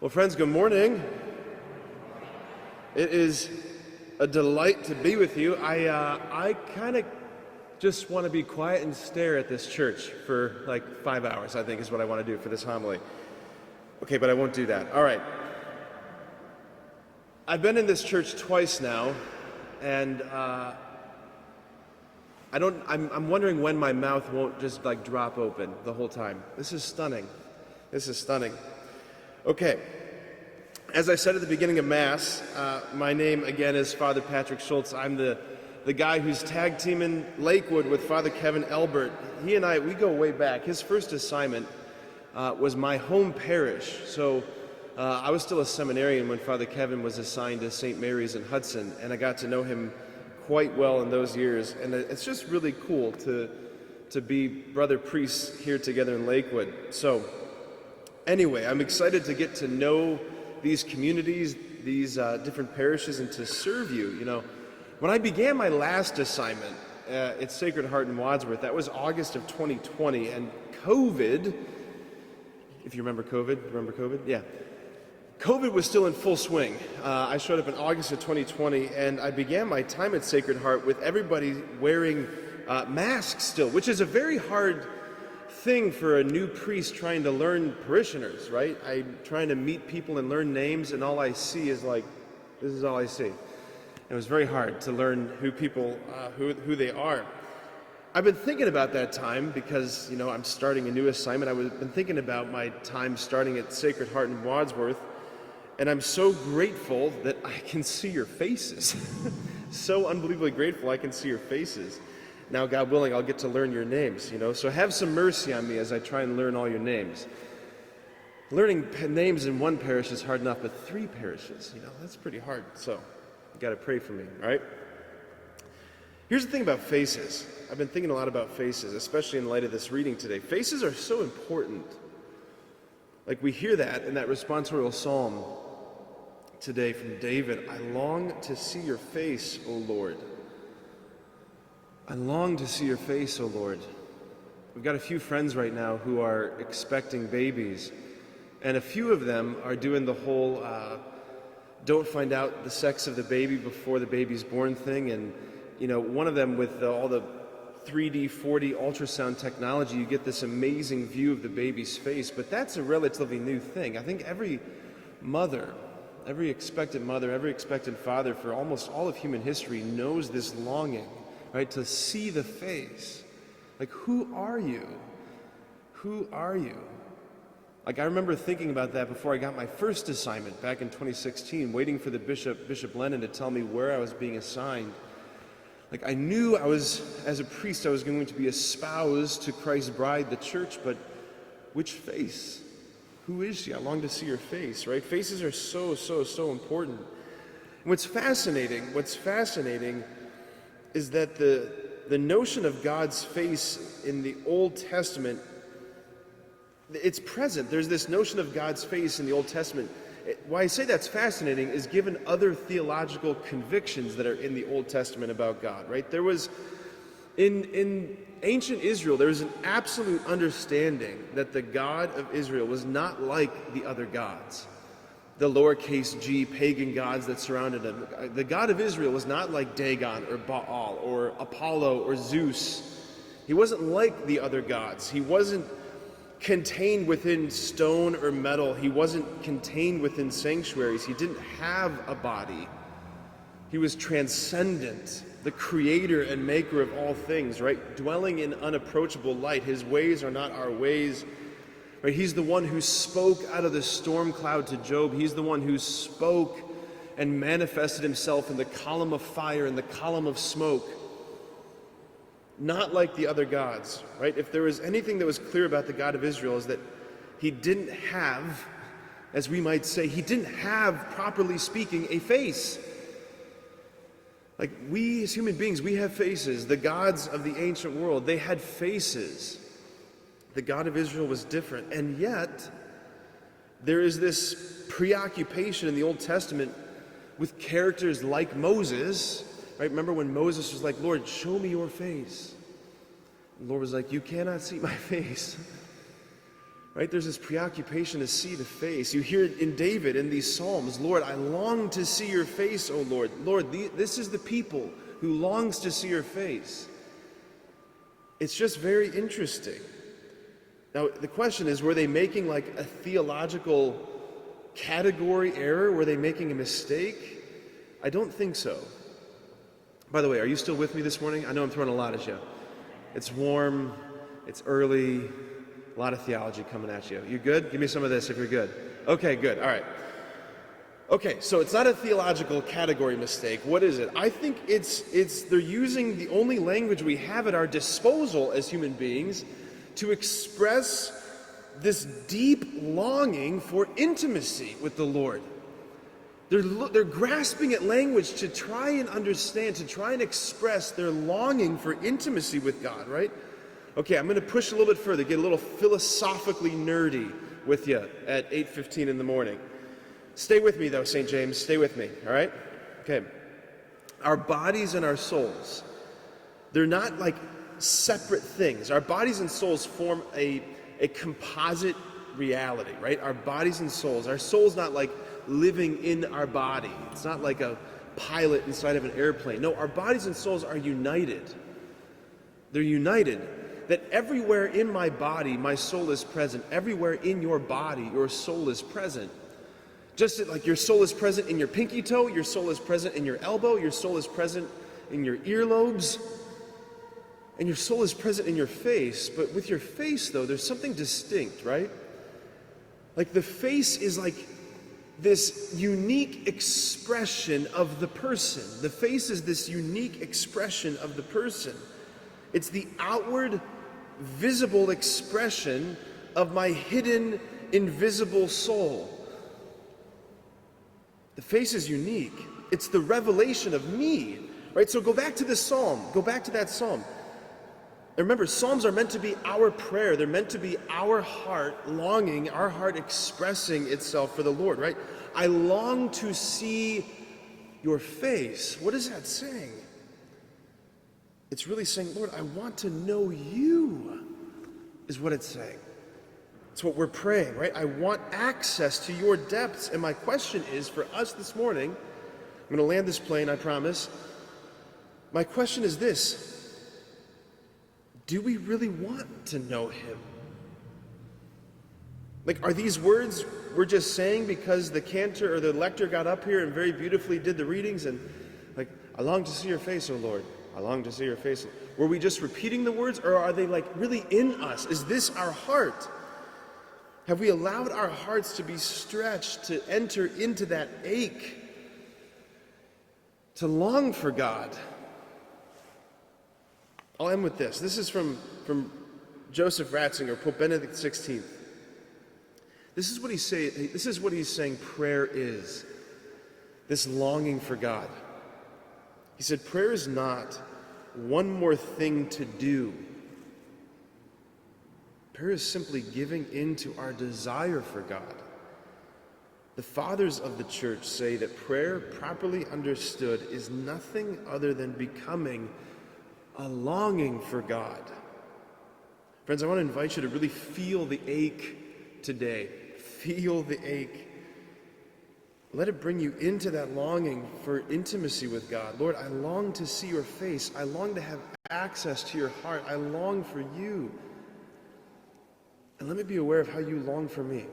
Well, friends, good morning. It is a delight to be with you. I kind of just want to be quiet and stare at this church for like 5 hours, I think is what I want to do for this homily. Okay, but I won't do that. All right. I've been in this church twice now, and I'm wondering when my mouth won't just like drop open the whole time. This is stunning. Okay, as I said at the beginning of Mass, my name again is Father Patrick Schultz. I'm the guy who's tag teaming Lakewood with Father Kevin Elbert. He and we go way back. His first assignment was my home parish. So I was still a seminarian when Father Kevin was assigned to St. Mary's in Hudson, and I got to know him quite well in those years. And it's just really cool to be brother priests here together in Lakewood. So anyway, I'm excited to get to know these communities, these different parishes, and to serve you. You know, when I began my last assignment at Sacred Heart in Wadsworth, that was August of 2020, and COVID, if you remember COVID? Yeah. COVID was still in full swing. I showed up in August of 2020, and I began my time at Sacred Heart with everybody wearing masks still, which is a very hard thing for a new priest trying to learn parishioners, right? I'm trying to meet people and learn names, and all I see is like, this is all I see. It was very hard to learn who people, who they are. I've been thinking about that time because, you know, I'm starting a new assignment. I've been thinking about my time starting at Sacred Heart in Wadsworth, and I'm so grateful that I can see your faces. So unbelievably grateful I can see your faces. Now, God willing, I'll get to learn your names, you know. So have some mercy on me as I try and learn all your names. Learning names in one parish is hard enough, but 3 parishes, you know, that's pretty hard. So you got to pray for me, all right? Here's the thing about faces. I've been thinking a lot about faces, especially in light of this reading today. Faces are so important. Like we hear that in that responsorial psalm today from David. I long to see your face, O Lord. I long to see your face, O Lord. We've got a few friends right now who are expecting babies, and a few of them are doing the whole don't find out the sex of the baby before the baby's born thing. And, you know, one of them with all the 3D, 4D ultrasound technology, you get this amazing view of the baby's face, but that's a relatively new thing. I think every mother, every expectant father for almost all of human history knows this longing, right, to see the face. Like, who are you? Who are you? Like, I remember thinking about that before I got my first assignment back in 2016, waiting for the Bishop Lennon to tell me where I was being assigned. Like, I knew as a priest, I was going to be espoused to Christ's bride, the church, but which face? Who is she? I long to see her face, right? Faces are so important. And what's fascinating is that the notion of God's face in the Old Testament, it's present. There's this notion of God's face in the Old Testament. Why I say that's fascinating is given other theological convictions that are in the Old Testament about God, right? There was, in ancient Israel, there was an absolute understanding that the God of Israel was not like the other gods, the lowercase g pagan gods that surrounded him. The God of Israel was not like Dagon or Baal or Apollo or Zeus. He wasn't like the other gods. He wasn't contained within stone or metal. He wasn't contained within sanctuaries. He didn't have a body. He was transcendent, the creator and maker of all things, right? Dwelling in unapproachable light. His ways are not our ways. Right, he's the one who spoke out of the storm cloud to Job. He's the one who spoke and manifested himself in the column of fire and the column of smoke. Not like the other gods, right? If there was anything that was clear about the God of Israel is that he didn't have, as we might say, he didn't have, properly speaking, a face. Like we as human beings, we have faces. The gods of the ancient world, they had faces. The God of Israel was different, and yet there is this preoccupation in the Old Testament with characters like Moses, right? Remember when Moses was like, Lord, show me your face. The Lord was like, you cannot see my face. right? There's this preoccupation to see the face. You hear it in David in these Psalms. Lord, I long to see your face, O Lord. Lord, this is the people who longs to see your face. It's just very interesting. Now, the question is, were they making like a theological category error? Were they making a mistake? I don't think so. By the way, are you still with me this morning? I know I'm throwing a lot at you. It's warm, it's early, a lot of theology coming at you. You good? Give me some of this if you're good. Okay, good. All right. Okay, so it's not a theological category mistake. What is it? I think it's they're using the only language we have at our disposal as human beings to express this deep longing for intimacy with the Lord. They're grasping at language to try and understand, to try and express their longing for intimacy with God, right? Okay, I'm going to push a little bit further, get a little philosophically nerdy with you at 8:15 in the morning. Stay with me, though, St. James. Stay with me, all right? Okay. Our bodies and our souls, they're not like separate things. Our bodies and souls form a composite reality, right? Our bodies and souls. Our soul's not like living in our body. It's not like a pilot inside of an airplane. No, our bodies and souls are united. They're united. That everywhere in my body, my soul is present. Everywhere in your body, your soul is present. Just like your soul is present in your pinky toe, your soul is present in your elbow, your soul is present in your earlobes, and your soul is present in your face. But with your face, though, there's something distinct, right? Like the face is like this unique expression of the person. The face is this unique expression of the person. It's the outward, visible expression of my hidden, invisible soul. The face is unique. It's the revelation of me, right? So go back to this psalm. Go back to that psalm. And remember, psalms are meant to be our prayer. They're meant to be our heart longing, our heart expressing itself for the Lord, right? I long to see your face. What is that saying? It's really saying, Lord, I want to know you, is what it's saying. It's what we're praying, right? I want access to your depths. And my question is for us this morning, I'm going to land this plane, I promise. My question is this: do we really want to know him? Like, are these words we're just saying because the cantor or the lector got up here and very beautifully did the readings and like, I long to see your face, O Lord. I long to see your face. Were we just repeating the words, or are they like really in us? Is this our heart? Have we allowed our hearts to be stretched to enter into that ache, to long for God? I'll end with this. This is from Joseph Ratzinger, Pope Benedict XVI. This is what he's saying prayer is. This longing for God. He said, prayer is not one more thing to do. Prayer is simply giving in to our desire for God. The fathers of the church say that prayer, properly understood, is nothing other than becoming a longing for God. Friends, I want to invite you to really feel the ache today. Feel the ache. Let it bring you into that longing for intimacy with God. Lord, I long to see your face. I long to have access to your heart. I long for you. And let me be aware of how you long for me.